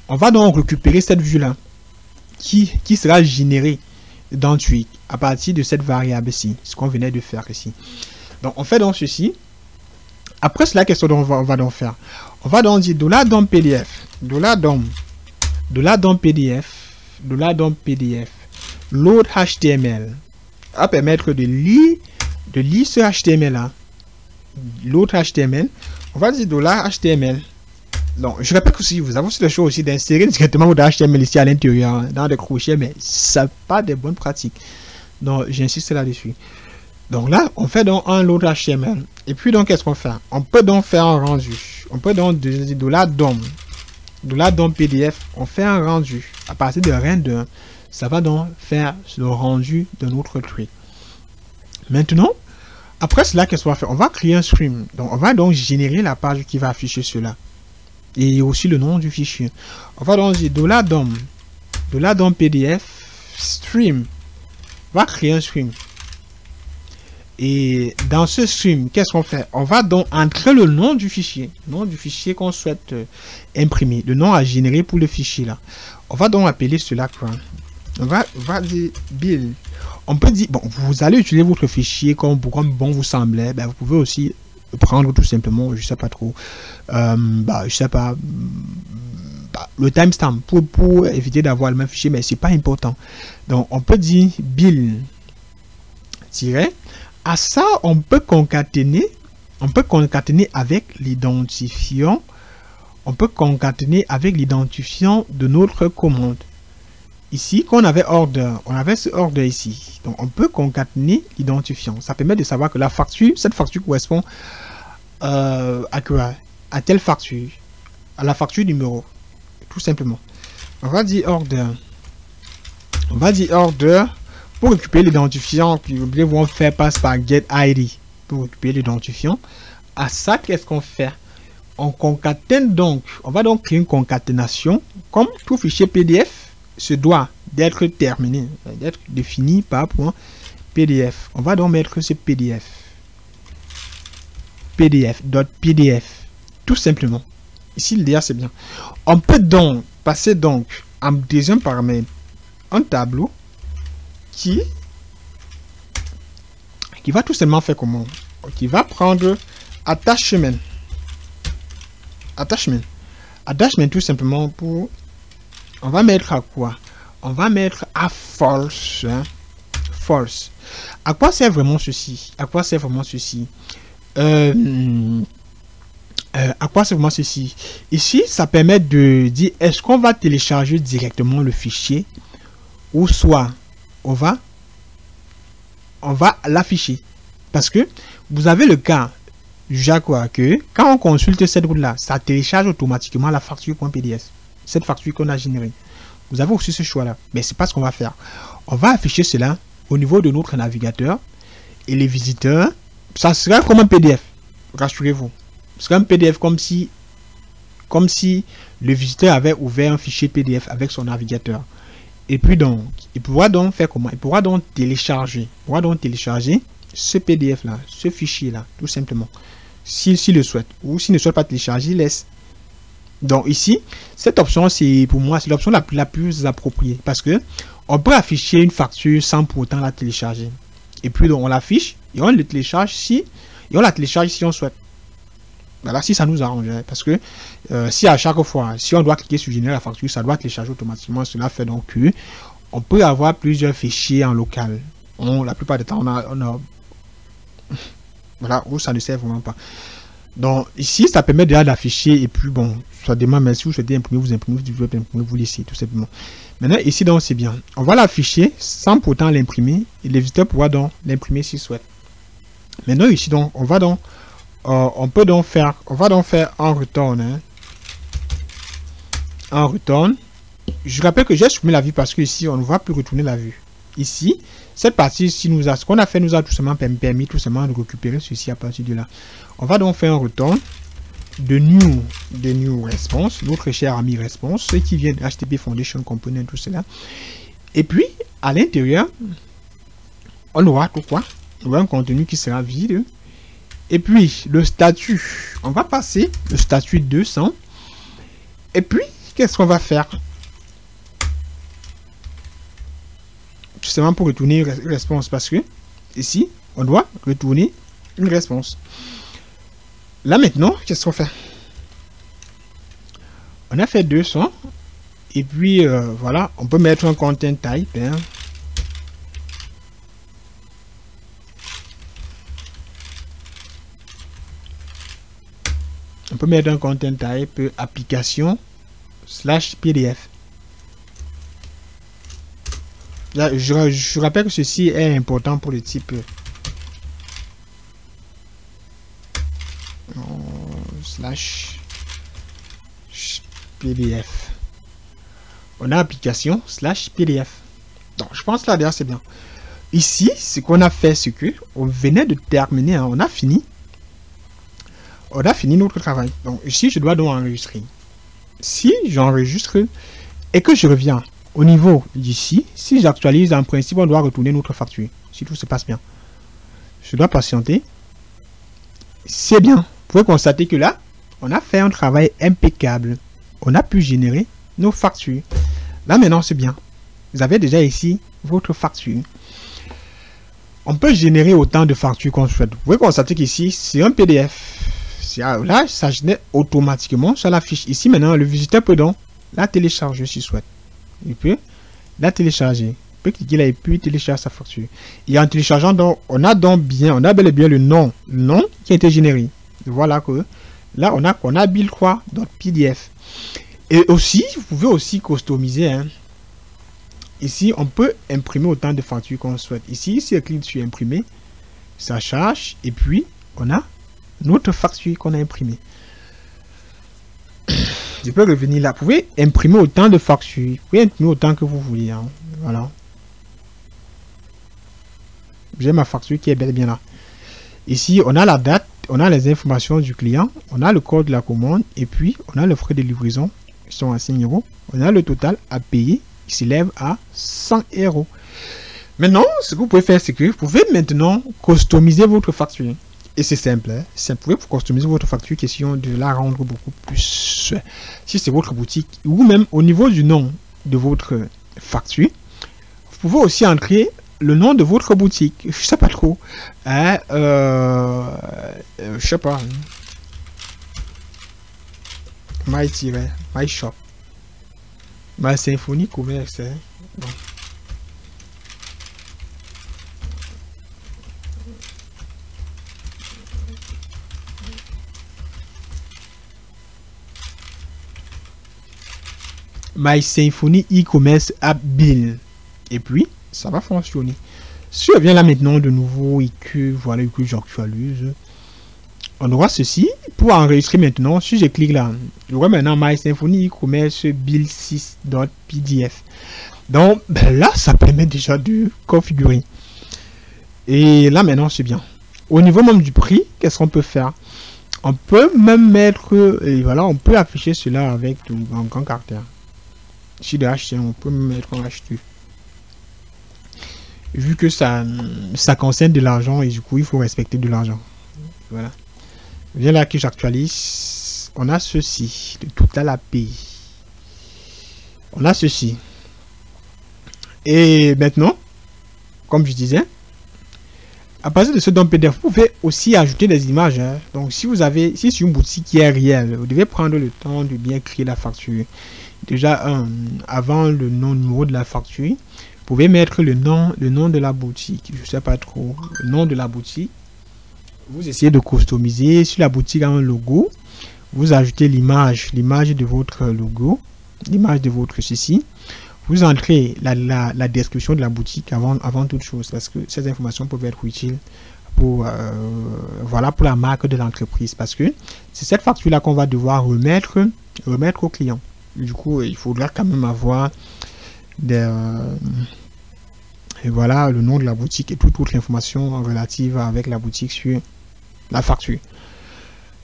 Speaker 1: on va donc récupérer cette vue là qui sera générée dans Twig à partir de cette variable ici, ce qu'on venait de faire ici. Donc on fait donc ceci. Après cela, qu'est-ce qu'on va donc faire? On va donc dire $DOM PDF, $DOM PDF, load HTML, à permettre de lire ce HTML là, load HTML. On va dire $HTML. Donc, je répète que si vous avez aussi le choix aussi d'insérer directement votre HTML ici à l'intérieur, hein, dans des crochets, mais ça n'a pas de bonnes pratiques. Donc, j'insiste là-dessus. Donc là, on fait donc un load HTML. Et puis donc, qu'est-ce qu'on fait? On peut donc faire un rendu. On peut donc dire $DOM PDF. On fait un rendu. À partir de render, ça va donc faire le rendu de notre truc. Maintenant, après cela, qu'est-ce qu'on va faire? On va créer un stream. Donc, on va donc générer la page qui va afficher cela. Et aussi le nom du fichier. On va donc dire $DOM PDF stream. On va créer un stream. Et dans ce stream, qu'est-ce qu'on fait? On va donc entrer le nom du fichier qu'on souhaite imprimer, le nom à générer pour le fichier là. On va donc appeler cela quoi? On va dire build. On peut dire, bon, vous allez utiliser votre fichier comme bon vous semblait. Ben, vous pouvez aussi prendre tout simplement, je sais pas trop, je sais pas, le timestamp pour éviter d'avoir le même fichier, mais c'est pas important. Donc on peut dire build tiret. À ça, on peut concaténer avec l'identifiant. On peut concaténer avec l'identifiant de notre commande. Ici, quand on avait order, on avait ce order ici. Donc, on peut concaténer l'identifiant. Ça permet de savoir que cette facture correspond à quoi? À telle facture, à la facture numéro, tout simplement. On va dire order. Pour récupérer l'identifiant, vous vont faire passe par getID pour récupérer l'identifiant. À ça, qu'est-ce qu'on fait? On concatène donc. On va donc créer une concaténation. Comme tout fichier PDF se doit d'être terminé, d'être défini par point PDF. On va donc mettre ce PDF. PDF. Tout simplement. Ici, le DA, c'est bien. On peut donc passer donc en deuxième paramètre un tableau qui va tout simplement faire comment? Qui va prendre attachment. Attachment tout simplement pour... On va mettre à quoi? On va mettre à false. Hein? False. À quoi sert vraiment ceci? À quoi sert vraiment ceci? À quoi sert vraiment ceci? Ici, ça permet de dire est-ce qu'on va télécharger directement le fichier ou soit on va l'afficher. Parce que vous avez le cas quoi, que quand on consulte cette route là, ça télécharge automatiquement la facture.pdf, cette facture qu'on a générée. Vous avez aussi ce choix là, mais c'est pas ce qu'on va faire. On va afficher cela au niveau de notre navigateur et les visiteurs, ça sera comme un PDF, rassurez-vous. Ce sera un PDF comme si le visiteur avait ouvert un fichier PDF avec son navigateur. Et puis donc, il pourra donc faire comment? Il pourra donc télécharger. Ce PDF là, ce fichier là, tout simplement. S'il le souhaite. Ou s'il ne souhaite pas télécharger, il laisse. Donc ici, cette option, c'est pour moi, c'est l'option la plus appropriée. Parce que on peut afficher une facture sans pour autant la télécharger. Et puis donc on l'affiche et on le télécharge si on souhaite. Voilà, si ça nous arrange. Parce que si à chaque fois, si on doit cliquer sur générer la facture, ça doit télécharger automatiquement. Cela fait donc que on peut avoir plusieurs fichiers en local. La plupart du temps, on a voilà, où ça ne sert vraiment pas. Donc ici, ça permet déjà d'afficher et puis bon, ça demande, mais si vous souhaitez imprimer, vous imprimez, si vous voulez imprimer, vous laissez tout simplement. Maintenant, ici donc c'est bien. On va l'afficher sans pourtant l'imprimer et les visiteurs pourront donc l'imprimer s'ils souhaitent. Maintenant ici donc, on va donc faire un return. Hein. Un return. Je rappelle que j'ai supprimé la vue parce que ici on ne va plus retourner la vue. Ici, cette partie, ce qu'on a fait nous a tout simplement permis tout simplement de récupérer ceci à partir de là. On va donc faire un return de new response, notre cher ami response, ce qui vient de HTTP Foundation Component, tout cela. Et puis, à l'intérieur, on aura tout quoi? On aura un contenu qui sera vide. Et puis, le statut, on va passer le statut 200. Et puis, qu'est-ce qu'on va faire? Tout simplement pour retourner une réponse parce que ici, on doit retourner une réponse. Là maintenant, qu'est-ce qu'on fait? On a fait 200 et puis voilà, on peut mettre un content type. Hein. On peut mettre un content type application /pdf. Là, je rappelle que ceci est important pour le type /pdf. On a application /pdf. Donc, je pense là d'ailleurs c'est bien. Ici, ce qu'on a fait, c'est que on venait de terminer, hein, on a fini notre travail. Donc ici, je dois donc enregistrer. Si j'enregistre et que je reviens au niveau d'ici, si j'actualise, en principe, on doit retourner notre facture. Si tout se passe bien. Je dois patienter. C'est bien. Vous pouvez constater que là, on a fait un travail impeccable. On a pu générer nos factures. Là, maintenant, c'est bien. Vous avez déjà ici votre facture. On peut générer autant de factures qu'on souhaite. Vous pouvez constater qu'ici, c'est un PDF. Là, ça génère automatiquement sur la fiche. Ici, maintenant, le visiteur peut donc la télécharger s'il souhaite. Il peut la télécharger. Il peut cliquer là et puis télécharger sa facture. Et en téléchargeant, donc, on a bel et bien le nom qui a été généré. Voilà que là, on a build3.pdf. Et aussi, vous pouvez aussi customiser. Hein. Ici, on peut imprimer autant de factures qu'on souhaite. Ici, si on clique sur imprimer, ça charge et puis on a notre facture qu'on a imprimée. Je peux revenir là. Vous pouvez imprimer autant de factures. Vous pouvez imprimer autant que vous voulez. Hein. Voilà. J'ai ma facture qui est bel et bien là. Ici, on a la date, on a les informations du client, on a le code de la commande et puis on a le frais de livraison qui sont à 5 €. On a le total à payer qui s'élève à 100 €. Maintenant, ce que vous pouvez faire, c'est que vous pouvez maintenant customiser votre facture. Et c'est simple, hein? Vous pouvez customiser votre facture, question de la rendre beaucoup plus, si c'est votre boutique, ou même au niveau du nom de votre facture. Vous pouvez aussi entrer le nom de votre boutique. Je sais pas trop. Hein, je sais pas. My shop. My Symphony Commerce. Hein. Bon. My Symphony e-commerce app bill. Et puis, ça va fonctionner. Si je viens là maintenant de nouveau et que voilà que j'actualise, on aura ceci pour enregistrer maintenant. Si je clique là, j'aurai maintenant My Symphony e-commerce bill 6.pdf. Donc ben là, ça permet déjà de configurer. Et là maintenant, c'est bien. Au niveau même du prix, qu'est-ce qu'on peut faire? On peut même mettre, et voilà, on peut afficher cela avec un grand caractère. Si de acheter, on peut mettre en acheter. Vu que ça concerne de l'argent et du coup il faut respecter de l'argent. Voilà. Viens là que j'actualise. On a ceci de total API. On a ceci. Et maintenant, comme je disais, à partir de ce DOM PDF, vous pouvez aussi ajouter des images. Hein. Donc si vous avez, si c'est une boutique qui est réelle, vous devez prendre le temps de bien créer la facture. Déjà, avant le numéro de la facture, vous pouvez mettre le nom de la boutique. Je sais pas trop. Le nom de la boutique. Vous essayez de customiser. Si la boutique a un logo, vous ajoutez l'image de votre logo, l'image de votre ceci. Vous entrez la description de la boutique avant toute chose, parce que ces informations peuvent être utiles pour voilà, pour la marque de l'entreprise, parce que c'est cette facture là qu'on va devoir remettre au client. Du coup, il faudra quand même avoir des et voilà le nom de la boutique et toute l'information relative avec la boutique sur la facture.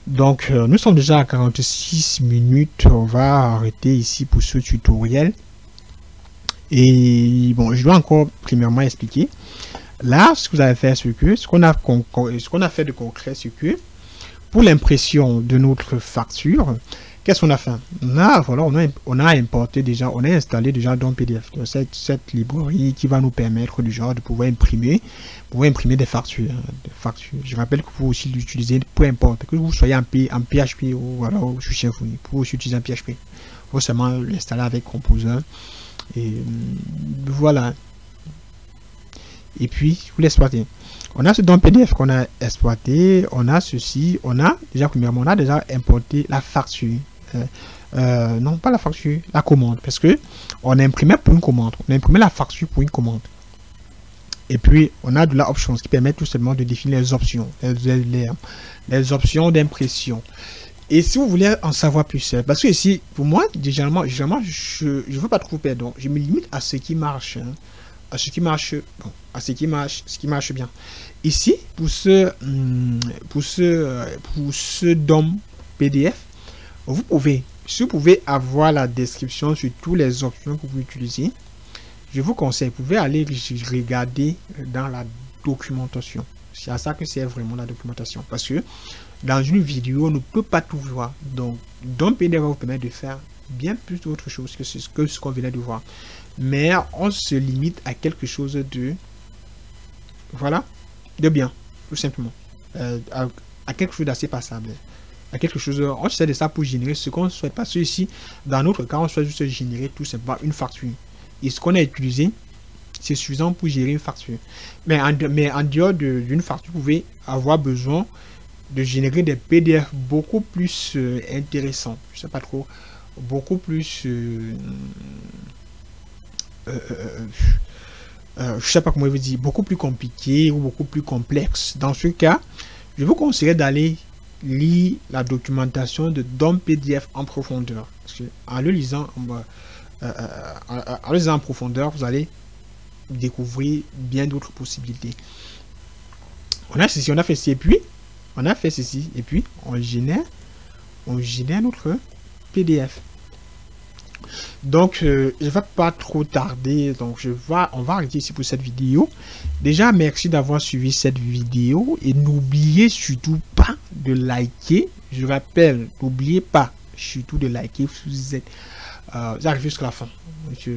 Speaker 1: Donc nous sommes déjà à 46 minutes. On va arrêter ici pour ce tutoriel. Et bon, je dois encore premièrement expliquer. Là, ce que vous allez faire, c'est que ce qu'on a fait de concret, c'est que pour l'impression de notre facture, qu'est-ce qu'on a fait? Là, voilà, on a importé déjà, on a installé déjà dans PDF cette librairie qui va nous permettre du genre de pouvoir imprimer des factures. Je rappelle que vous pouvez aussi l'utiliser, peu importe que vous soyez en PHP ou voilà, sur Symfony, pour aussi utiliser un PHP. Il faut seulement l'installer avec Composer. Et voilà. Et puis vous l'exploitez. On a ce don PDF qu'on a exploité. On a ceci. On a déjà premièrement, on a déjà importé la facture. Non, pas la facture, la commande, parce que on a imprimé pour une commande. On a imprimé la facture pour une commande. Et puis on a de la option qui permet tout simplement de définir les options, les options d'impression. Et si vous voulez en savoir plus, parce que ici, pour moi, généralement je ne veux pas trop perdre. Donc, je me limite à ce qui marche. Hein, à ce qui marche, bon, à ce qui marche bien. Ici, pour ce DOM PDF, vous pouvez avoir la description sur toutes les options que vous pouvez utiliser. Je vous conseille, vous pouvez aller regarder dans la documentation. C'est à ça que c'est vraiment la documentation. Parce que dans une vidéo, on ne peut pas tout voir. Donc, DOM PDF va vous permettre de faire bien plus d'autres choses que ce qu'on venait de voir. Mais on se limite à quelque chose de... Voilà, de bien, tout simplement. À quelque chose d'assez passable. À quelque chose... On sait de ça pour générer ce qu'on souhaite. Parce que ici, dans notre cas, on souhaite juste générer tout simplement une facture. Et ce qu'on a utilisé, c'est suffisant pour gérer une facture. Mais en dehors d'une facture, vous pouvez avoir besoin de générer des PDF beaucoup plus intéressants. Je sais pas trop. Beaucoup plus... je sais pas comment je veux dire. Beaucoup plus compliqué ou beaucoup plus complexe. Dans ce cas, je vous conseille d'aller lire la documentation de DOM PDF en profondeur. Parce que en le lisant en profondeur, vous allez découvrir bien d'autres possibilités. On a ceci, on a fait ceci, et puis on a fait ceci, et puis on génère notre PDF. Donc je ne vais pas trop tarder, donc on va arrêter ici pour cette vidéo. Déjà, merci d'avoir suivi cette vidéo et n'oubliez surtout pas de liker. Je rappelle, n'oubliez pas surtout de liker si vous êtes vous arrivez jusqu'à la fin. Je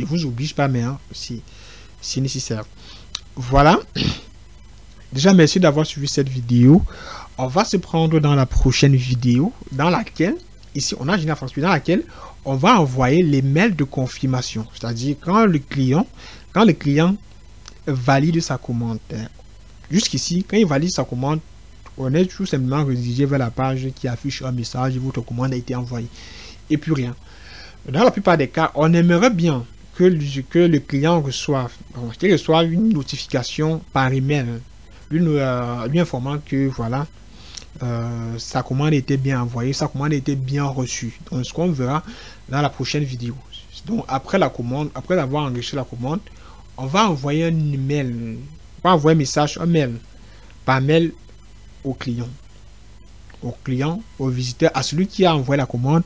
Speaker 1: vous oblige pas, mais hein, c'est nécessaire. Voilà. Déjà, merci d'avoir suivi cette vidéo. On va se prendre dans la prochaine vidéo, dans laquelle, ici, on a Génie France, dans laquelle on va envoyer les mails de confirmation. C'est-à-dire, quand le client valide sa commande. Jusqu'ici, quand il valide sa commande, on est tout simplement redirigé vers la page qui affiche un message, votre commande a été envoyée. Et puis rien. Dans la plupart des cas, on aimerait bien que le client reçoive une notification par email, lui informant que voilà, sa commande était bien envoyée, sa commande était bien reçue. Donc ce qu'on verra dans la prochaine vidéo. Donc après la commande, après avoir enregistré la commande, on va envoyer un email, on va envoyer un message, un mail, par mail au client, au visiteur, à celui qui a envoyé la commande,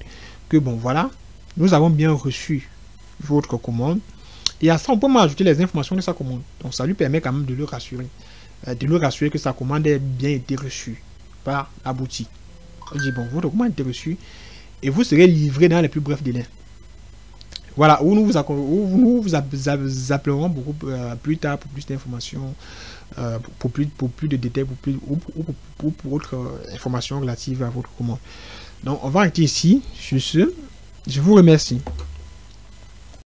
Speaker 1: que bon voilà, nous avons bien reçu votre commande, et à ça on peut ajouter les informations de sa commande. Donc ça lui permet quand même de le rassurer, que sa commande ait bien été reçue par la boutique. On dit bon, votre commande a été reçue et vous serez livré dans les plus brefs délais. Voilà, où nous vous appellerons beaucoup plus tard pour plus d'informations, pour plus de détails, pour autre information relative à votre commande. Donc on va arrêter ici. Sur ce, je vous remercie.